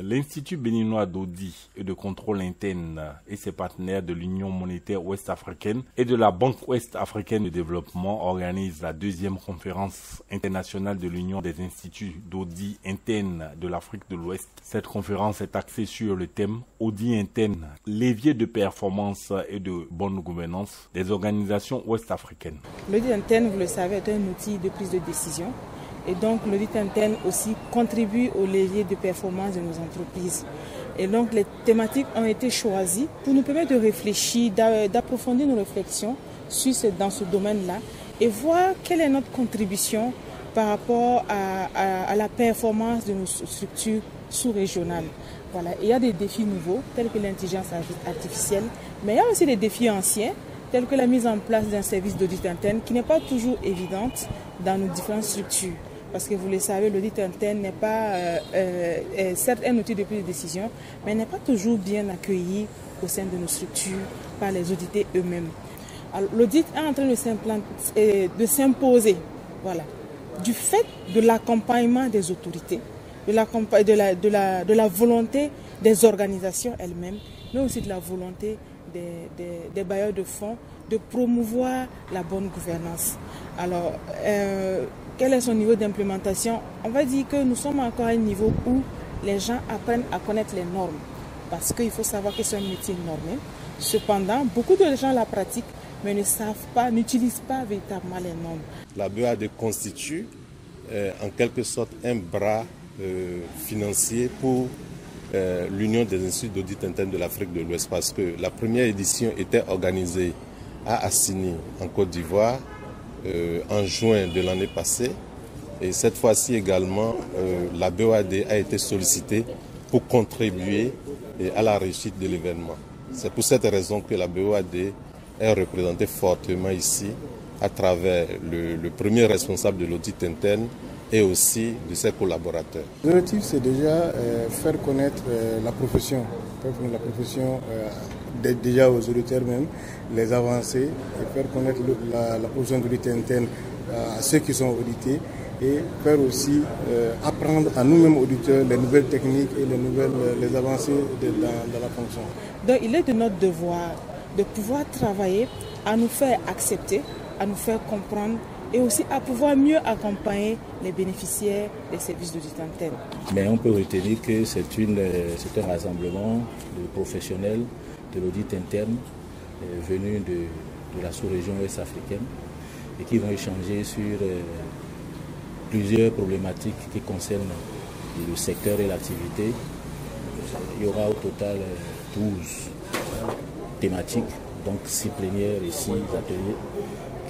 L'Institut béninois d'audit et de contrôle interne et ses partenaires de l'Union monétaire ouest-africaine et de la Banque ouest-africaine de développement organisent la deuxième conférence internationale de l'Union des instituts d'audit interne de l'Afrique de l'Ouest. Cette conférence est axée sur le thème audit interne, levier de performance et de bonne gouvernance des organisations ouest-africaines. L'audit interne, vous le savez, est un outil de prise de décision. Et donc l'audit interne aussi contribue au levier de performance de nos entreprises. Et donc les thématiques ont été choisies pour nous permettre de réfléchir, d'approfondir nos réflexions dans ce domaine-là et voir quelle est notre contribution par rapport à la performance de nos structures sous-régionales. Voilà. Et il y a des défis nouveaux tels que l'intelligence artificielle, mais il y a aussi des défis anciens tels que la mise en place d'un service d'audit interne qui n'est pas toujours évidente dans nos différentes structures. Parce que vous le savez, l'audit interne n'est pas, certes un outil de prise de décision, mais n'est pas toujours bien accueilli au sein de nos structures par les audités eux-mêmes. L'audit est en train de s'imposer, voilà, du fait de l'accompagnement des autorités, de la volonté des organisations elles-mêmes, mais aussi de la volonté des bailleurs de fonds de promouvoir la bonne gouvernance. Alors, quel est son niveau d'implémentation? On va dire que nous sommes encore à un niveau où les gens apprennent à connaître les normes. Parce qu'il faut savoir que c'est un métier normé. Cependant, beaucoup de gens la pratiquent, mais ne savent pas, n'utilisent pas véritablement les normes. La BOAD constitue en quelque sorte un bras financier pour l'Union des instituts d'audit interne de l'Afrique de l'Ouest. Parce que la première édition était organisée à Assini, en Côte d'Ivoire, en juin de l'année passée. Et cette fois-ci également, la BOAD a été sollicitée pour contribuer à la réussite de l'événement. C'est pour cette raison que la BOAD est représentée fortement ici à travers le premier responsable de l'audit interne et aussi de ses collaborateurs. L'objectif, c'est déjà faire connaître la profession, déjà aux auditeurs même, les avancées, et faire connaître la profession d'audit interne à ceux qui sont audités et faire aussi apprendre à nous-mêmes auditeurs les nouvelles techniques et les avancées dans la fonction. Donc il est de notre devoir de pouvoir travailler à nous faire accepter, à nous faire comprendre et aussi à pouvoir mieux accompagner les bénéficiaires des services d'audit interne. Mais on peut retenir que c'est un rassemblement de professionnels de l'audit interne venus de la sous-région ouest-africaine et qui vont échanger sur plusieurs problématiques qui concernent le secteur et l'activité. Il y aura au total 12 thématiques, donc 6 plénières et 6 ateliers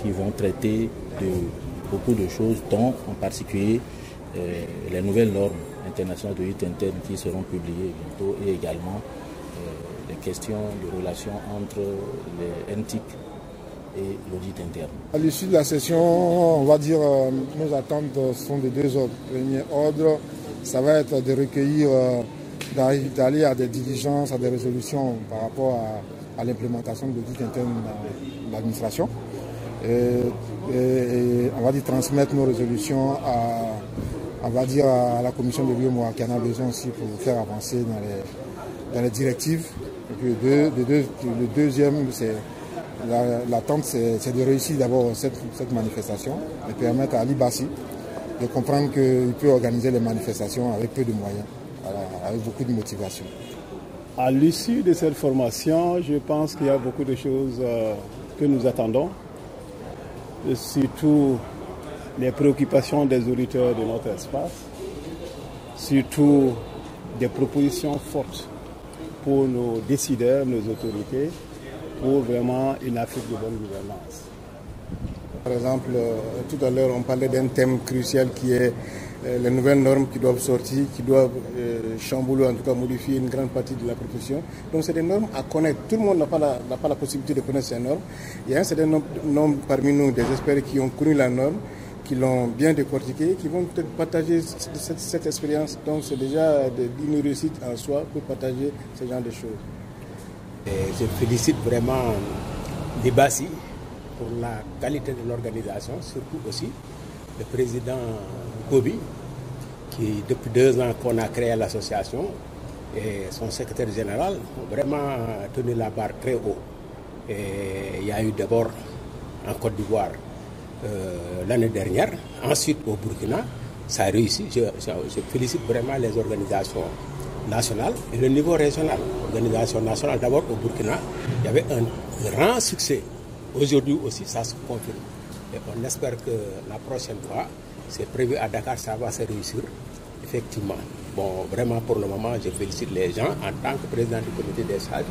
qui vont traiter de beaucoup de choses, dont en particulier les nouvelles normes internationales d'audit interne qui seront publiées bientôt et également les questions de relations entre les NTIC et l'audit interne. À l'issue de la session, on va dire, nos attentes sont de deux ordres. Le premier ordre, ça va être de recueillir, d'aller à des diligences, à des résolutions par rapport à l'implémentation de l'audit interne dans l'administration. Et on va dire transmettre nos résolutions à la commission de l'UEMOA qui en a besoin aussi pour faire avancer dans les directives. Et puis le deuxième, l'attente, c'est de réussir d'abord cette manifestation et permettre à l'IBACI de comprendre qu'il peut organiser les manifestations avec peu de moyens, avec beaucoup de motivation. À l'issue de cette formation, je pense qu'il y a beaucoup de choses que nous attendons, et surtout les préoccupations des auditeurs de notre espace, surtout des propositions fortes pour nos décideurs, nos autorités, pour vraiment une Afrique de bonne gouvernance. Par exemple, tout à l'heure, on parlait d'un thème crucial qui est les nouvelles normes qui doivent sortir, qui doivent chambouler, en tout cas modifier une grande partie de la profession. Donc c'est des normes à connaître. Tout le monde n'a pas la possibilité de connaître ces normes. Il y a un certain nombre parmi nous, des experts qui ont connu la norme, qui l'ont bien décortiquée, qui vont peut-être partager cette expérience. Donc c'est déjà une réussite en soi pour partager ce genre de choses. Et je félicite vraiment l'IBACI pour la qualité de l'organisation, surtout aussi le président Gobi, qui depuis 2 ans qu'on a créé l'association, et son secrétaire général ont vraiment tenu la barre très haut. Et il y a eu d'abord en Côte d'Ivoire l'année dernière, ensuite au Burkina, ça a réussi. Je félicite vraiment les organisations nationales et le niveau régional. L'organisation nationale d'abord au Burkina, il y avait un grand succès. Aujourd'hui aussi, ça se confirme. Et on espère que la prochaine fois, c'est prévu à Dakar, ça va se réussir, effectivement. Bon, vraiment pour le moment, je félicite les gens en tant que président du comité des sages.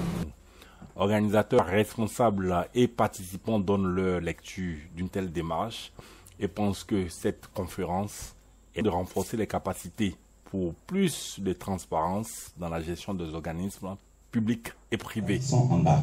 Organisateurs, responsables et participants donnent leur lecture d'une telle démarche et pensent que cette conférence est de renforcer les capacités pour plus de transparence dans la gestion des organismes publics et privés. Ils sont en bas.